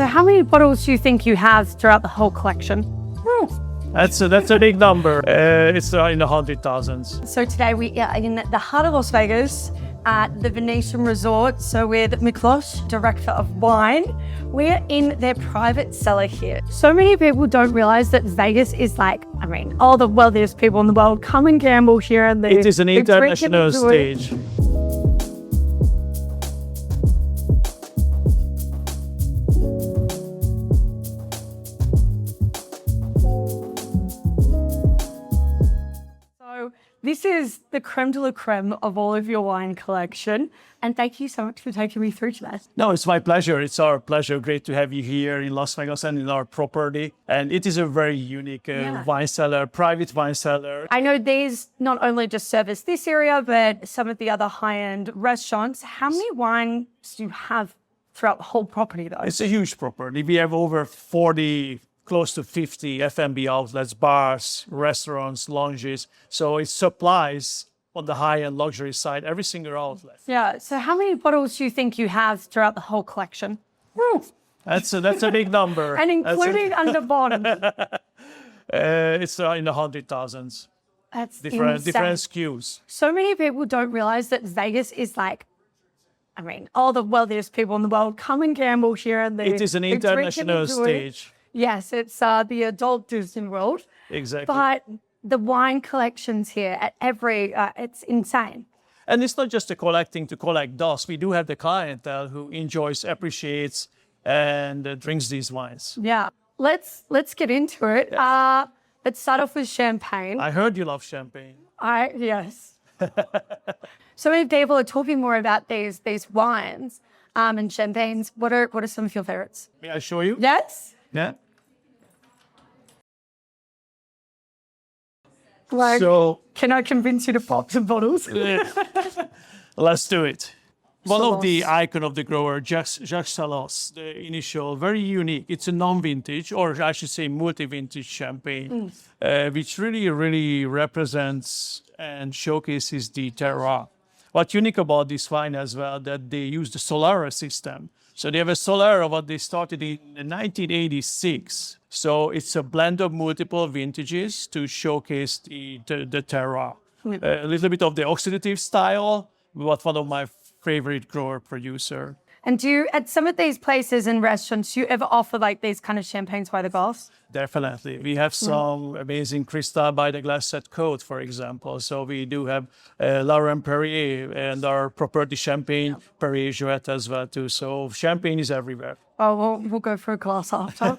So how many bottles do you think you have throughout the whole collection? That's a big number. It's in the 100,000s. So today we are in the heart of Las Vegas at the Venetian Resort. So with Miklos, Director of Wine. We're in their private cellar here. So many people don't realize that Vegas is like, all the wealthiest people in the world come and gamble here. And it is an international stage. This is the creme de la creme of all of your wine collection. And thank you so much for taking me through to that. No, it's my pleasure. It's our pleasure. Great to have you here in Las Vegas and in our property. And it is a very unique wine cellar, private wine cellar. I know these not only just service this area, but some of the other high-end restaurants. How many wines do you have throughout the whole property, though? It's a huge property. We have over 40, close to 50 F&B outlets, bars, restaurants, lounges. So it supplies on the high-end luxury side every single outlet. Yeah. So how many bottles do you think you have throughout the whole collection? That's a big number. And including under bottom. It's in the 100,000s. That's different insane. SKUs. So many people don't realize that Vegas is like, all the wealthiest people in the world come and gamble here. And it is an international stage. Yes, it's the adult Disney World. Exactly. But the wine collections here at every, it's insane. And it's not just the collecting to collect dust. We do have the clientele who enjoys, appreciates, and drinks these wines. Yeah. Let's get into it. Yes. Let's start off with champagne. I heard you love champagne. Yes. So many people are talking more about these wines and champagnes. What are some of your favorites? May I show you? Yes. Yeah. Can I convince you to pop some bottles? Let's do it. One of the icon of the grower, Jacques Selosse, the initial, very unique. It's a non-vintage, or I should say multi-vintage champagne, which really represents and showcases the terroir. What's unique about this wine as well, that they use the Cellar system. So they have a Cellar what they started in 1986. So it's a blend of multiple vintages to showcase the terroir. A little bit of the oxidative style, but one of my favorite grower producer. And do you, at some of these places and restaurants, do you ever offer like these kind of champagnes by the glass? Definitely. We have some amazing Cristal by the glass set coat, for example. So we do have Laurent Perrier and our property champagne, Perrier Jouet as well too. So champagne is everywhere. Oh, we'll go for a glass after.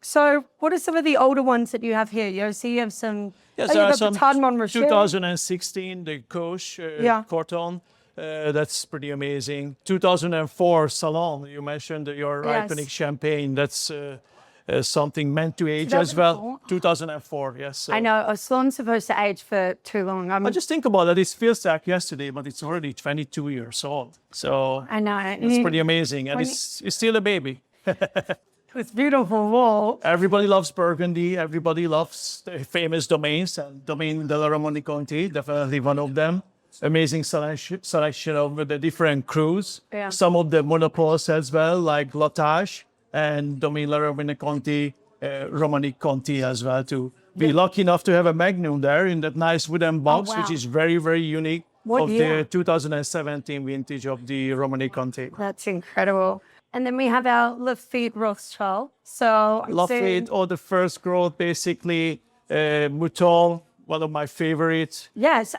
So what are some of the older ones that you have here? You see you have some, yes, you got the Tardemont Rocher. 2016, the Coche Corton. That's pretty amazing. 2004 Salon, you mentioned your iconic champagne. That's something meant to age as well. 2004, yes. So. I know, a Salon's supposed to age for too long. I just think about it. It feels like yesterday, but it's already 22 years old. So I know. It's pretty amazing. And it's still a baby. It's beautiful wall. Everybody loves Burgundy. Everybody loves the famous Domains. And Domaine de la Romanée-Conti, definitely one of them. Amazing selection of the different crews. Yeah. Some of the monopoles as well, like Lotage and Domaine La Romanée-Conti, Romanée-Conti as well, to be lucky enough to have a magnum there in that nice wooden box, which is very unique. The 2017 vintage of the Romanée-Conti. That's incredible. And then we have our Lafite Rothschild. So Lafite, or the first growth, basically, Mouton, one of my favorites. Yes,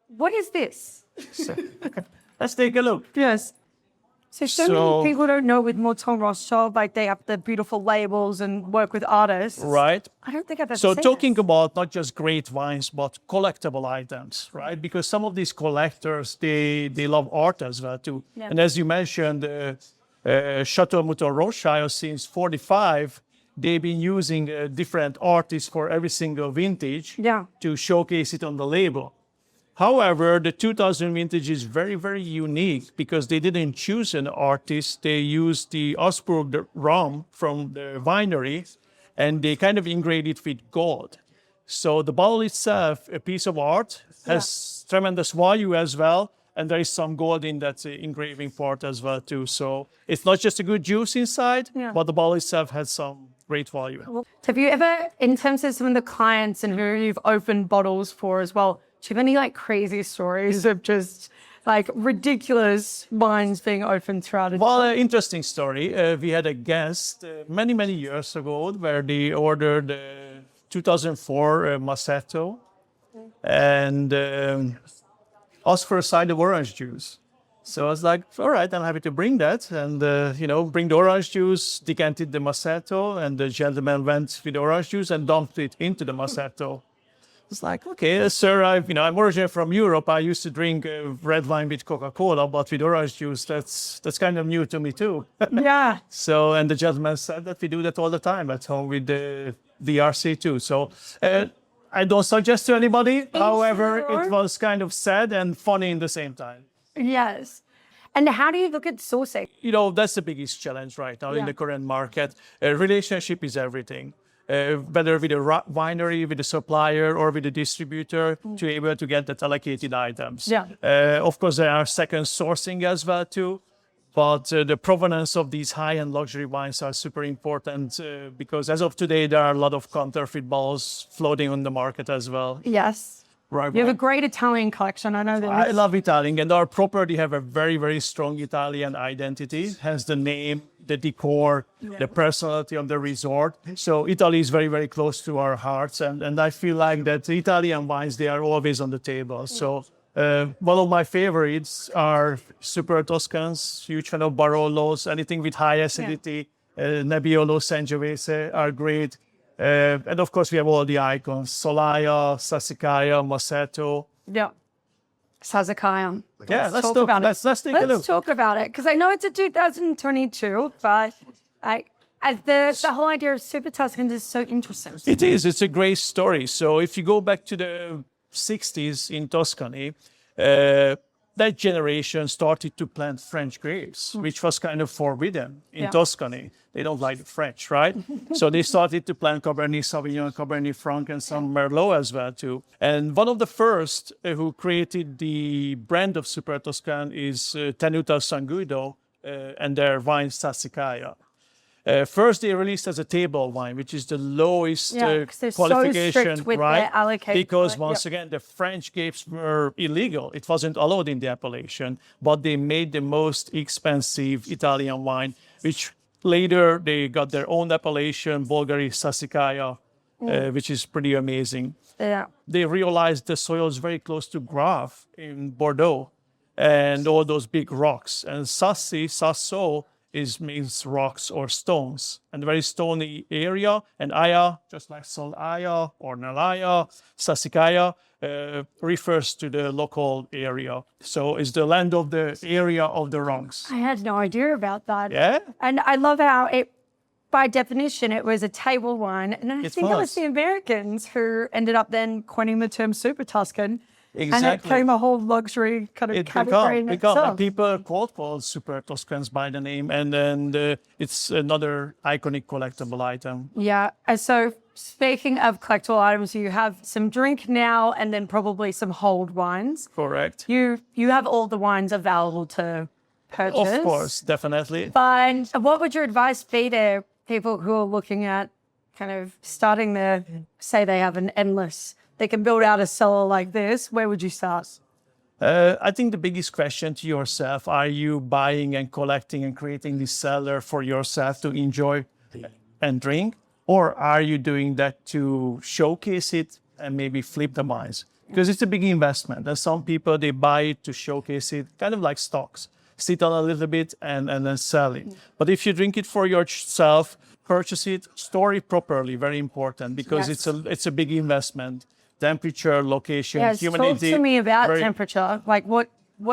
what is this? Let's take a look. Yes. So many people don't know with Mouton Rothschild, like they have the beautiful labels and work with artists. Right. I don't think I've ever seen talking this. About not just great wines, but collectible items, right? Because some of these collectors, they love art as well too. Yeah. And as you mentioned, Chateau Mouton Rothschild since 45, they've been using different artists for every single vintage to showcase it on the label. However, the 2000 vintage is very unique because they didn't choose an artist. They used the Augsburg rum from the winery and they kind of engraved it with gold. So the bottle itself, a piece of art, has tremendous value as well. And there is some gold in that engraving part as well too. So it's not just a good juice inside, but the bottle itself has some great value. Have you ever, in terms of some of the clients and who you've opened bottles for as well, do you have any like crazy stories of just like ridiculous wines being opened throughout it? Well, interesting story. We had a guest many years ago where they ordered 2004 Masseto and asked for a side of orange juice. So I was like, all right, I'm happy to bring that. And, bring the orange juice, decanted the Masseto, and the gentleman went with the orange juice and dumped it into the Masseto. It's like, okay, sir, I'm originally from Europe. I used to drink red wine with Coca-Cola, but with orange juice, that's kind of new to me too. Yeah. So, and the gentleman said that we do that all the time at home with the DRC too. So I don't suggest to anybody. However, it was kind of sad and funny in the same time. Yes. And how do you look at sourcing? That's the biggest challenge right now in the current market. Relationship is everything. Whether with a winery, with a supplier, or with a distributor, to be able to get that allocated items. Yeah. Of course, there are second sourcing as well too, but the provenance of these high-end luxury wines are super important because as of today, there are a lot of counterfeit bottles floating on the market as well. Yes. Right. You have a great Italian collection, I know that. I love Italian, and our property have a very strong Italian identity, hence the name, the decor, the personality of the resort. So Italy is very close to our hearts, and I feel like that Italian wines, they are always on the table. So one of my favorites are Super Tuscans, huge fan of Barolos, anything with high acidity, Nebbiolo, Sangiovese are great. And of course, we have all the icons, Solaya, Sassicaia, Masseto. Yeah. Sassicaia. Yeah, let's take a look. Let's talk about it, because I know it's a 2022, but the whole idea of Super Tuscans is so interesting. It is. It's a great story. So if you go back to the 60s in Tuscany, that generation started to plant French grapes, which was kind of forbidden in Tuscany. They don't like the French, right? So they started to plant Cabernet Sauvignon, Cabernet Franc, and some Merlot as well, too. And one of the first who created the brand of Super Tuscan is Tenuta Sanguido and their wine Sassicaia. First, they released as a table wine, which is the lowest qualification, so strict with right? Their allocation. Because once again, the French grapes were illegal. It wasn't allowed in the appellation, but they made the most expensive Italian wine, which later they got their own appellation, Bulgari Sassicaia, which is pretty amazing. Yeah. They realized the soil is very close to Grave in Bordeaux and all those big rocks. And Sasso, means rocks or stones, and very stony area. And Aya, just like Solaya or Nalaya, Sassicaia, refers to the local area. So it's the land of the area of the rocks. I had no idea about that. Yeah. And I love how by definition, it was a table wine. And I think it was the Americans who ended up then coining the term Super Tuscan. Exactly. And it became a whole luxury kind of category in itself. People call Super Tuscans by the name, and then it's another iconic collectible item. Yeah. And so speaking of collectible items, you have some drink now and then probably some hold wines. Correct. You have all the wines available to purchase. Of course, definitely. But what would your advice be to people who are looking at kind of starting their, say they have an endless, they can build out a cellar like this, where would you start? I think the biggest question to yourself, are you buying and collecting and creating this cellar for yourself to enjoy and drink? Or are you doing that to showcase it and maybe flip the wines? Because it's a big investment. And some people, they buy it to showcase it, kind of like stocks. Sit on a little bit and then sell it. But if you drink it for yourself, purchase it, store it properly, very important, because it's a big investment. Temperature, location, humidity. Talk to me about temperature. Like what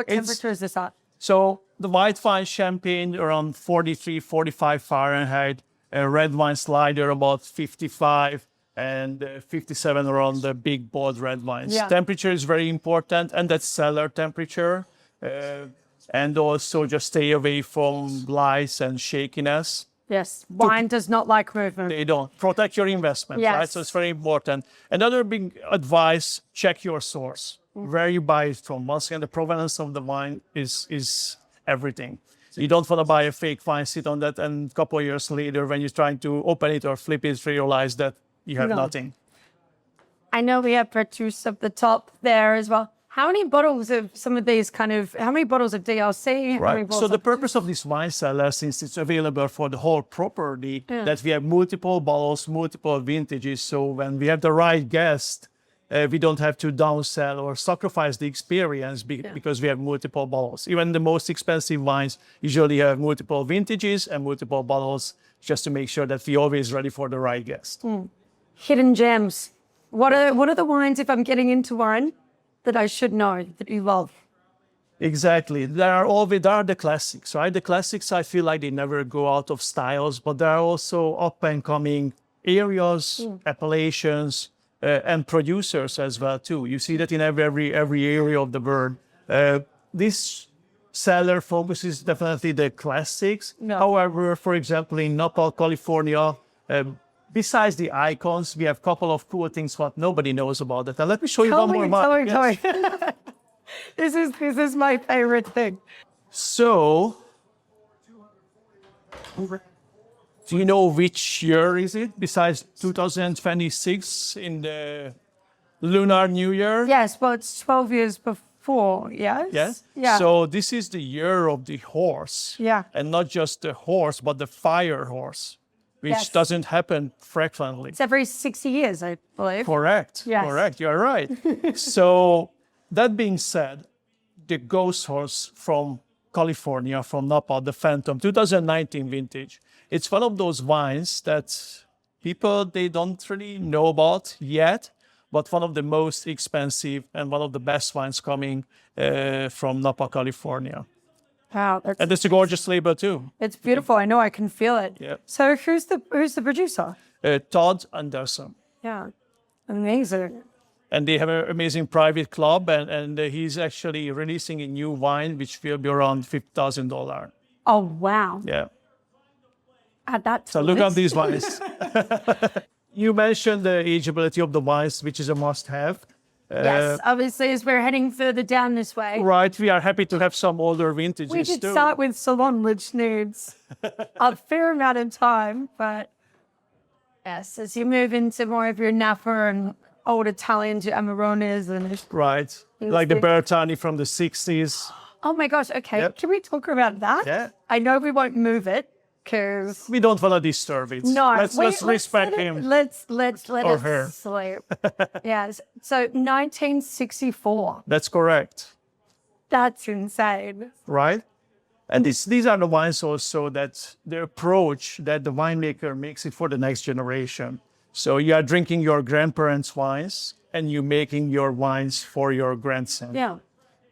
temperature is this at? So the white wine champagne around 43, 45 Fahrenheit, red wine slider about 55, and 57 around the big bold red wines. Yeah. Temperature is very important, and that's cellar temperature. And also just stay away from lice and shakiness. Yes, wine does not like movement. They don't. Protect your investment, Yes. right? So it's very important. Another big advice, check your source. Where you buy it from. Once again, the provenance of the wine is everything. So you don't want to buy a fake wine, sit on that, and a couple of years later, when you're trying to open it or flip it, realize that you have nothing. I know we have Petrus up the top there as well. How many bottles of some of these how many bottles of DLC? Right. So the purpose of this wine cellar, since it's available for the whole property, that we have multiple bottles, multiple vintages. So when we have the right guest, we don't have to downsell or sacrifice the experience because we have multiple bottles. Even the most expensive wines usually have multiple vintages and multiple bottles just to make sure that we're always ready for the right guest. Hidden gems. What are the wines, if I'm getting into wine, that I should know, that you love? Exactly. There are the classics, right? The classics, I feel like they never go out of styles, but there are also up and coming areas, appellations, and producers as well too. You see that in every area of the world. This cellar focuses definitely the classics. No. However, for example, in Napa, California, besides the icons, we have a couple of cool things what nobody knows about it. And let me show you one more. Tell me. This is my favorite thing. So, do you know which year is it? Besides 2026 in the Lunar New Year? Yes, well, it's 12 years before, yes? Yes? Yeah. So this is the year of the horse. Yeah. And not just the horse, but the fire horse, which doesn't happen frequently. It's every 60 years, I believe. Correct. Yes. Correct. You're right. So that being said, the ghost horse from California, from Napa, the Phantom, 2019 vintage. It's one of those wines that people, they don't really know about yet, but one of the most expensive and one of the best wines coming from Napa, California. Wow, And it's a gorgeous label too. it's beautiful. I know, I can feel it. Yeah. So who's the producer? Todd Anderson. Yeah, amazing. And they have an amazing private club, and he's actually releasing a new wine, which will be around $50,000. Oh, wow. Yeah. Add that to So the look at list. these wines. You mentioned the ageability of the wines, which is a must-have. Yes, obviously, as we're heading further down this way. Right, we are happy to have some older vintages We did too. start with Salon, which needs a fair amount of time, but yes, as you move into more of your Napa and old Italians, your Amarones, and Right, like the Bertani from the 60s. oh my gosh, okay, Yep. can we talk about that? Yeah. I know we won't move it because We don't want to disturb it. no, let's respect let it- him. Let's Or it her. sleep. Yes. So 1964. That's correct, That's insane. right? And these are the wines also that the approach that the winemaker makes it for the next generation. So you are drinking your grandparents' wines and you're making your wines for your grandson. Yeah.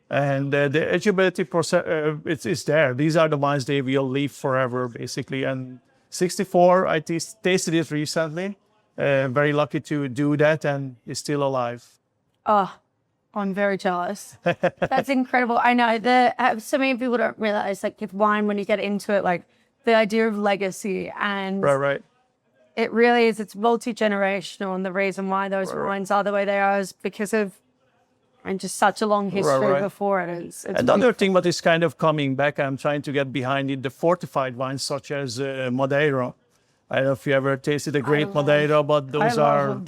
And the ageability process, it's there. These are the wines they will live forever, basically. And 64, I tasted it recently. Very lucky to do that, and it's still alive. Oh, I'm very jealous. That's incredible. I know so many people don't realize, like, with wine, when you get into it, like the idea of legacy, and Right. it really is. It's multi-generational, and the reason why those wines are the way they are is because of and just such a long history Right. before it. It's Another thing that is kind of coming back, I'm trying to get behind it, the fortified wines such as Madeira. I don't know if you ever tasted a great Madeira, but those are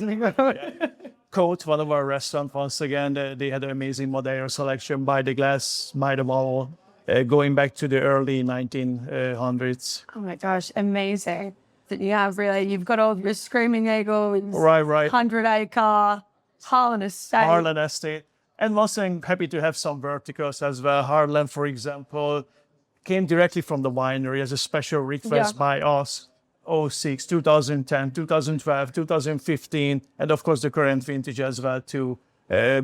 Coat, one of our restaurants, once again, they had an amazing Madeira selection by the glass, by the bottle, going back to the early 1900s. Oh my gosh, amazing. That you have really, you've got all your Screaming Eagle and Right. 100-acre Harlan Estate. Harlan Estate. And once again, happy to have some verticals as well. Harlan, for example, came directly from the winery as a special request by us. 06, 2010, 2012, 2015, and of course the current vintage as well too.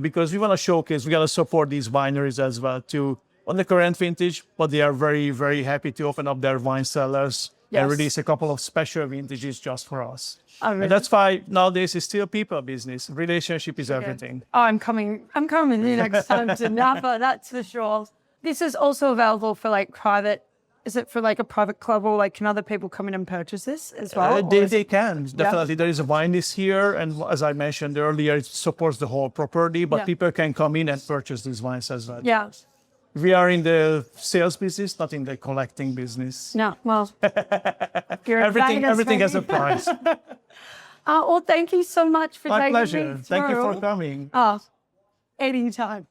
Because we want to showcase, we got to support these wineries as well too on the current vintage, but they are very, very happy to open up their wine cellars and release a couple of special vintages just for us. Oh, really? And that's why nowadays it's still people business. Relationship is everything. Oh, I'm coming next time to Napa, that's for sure. This is also available for like private Is it for like a private club, or like can other people come in and purchase this as well? They can, definitely. There is a wine list here, and as I mentioned earlier, it supports the whole property, but people can come in and purchase these wines as well. Yeah. We are in the sales business, not in the collecting business. No, well, you're everything has a price. Well, thank you so much for My taking pleasure. me Thank you for through. coming. Oh, anytime.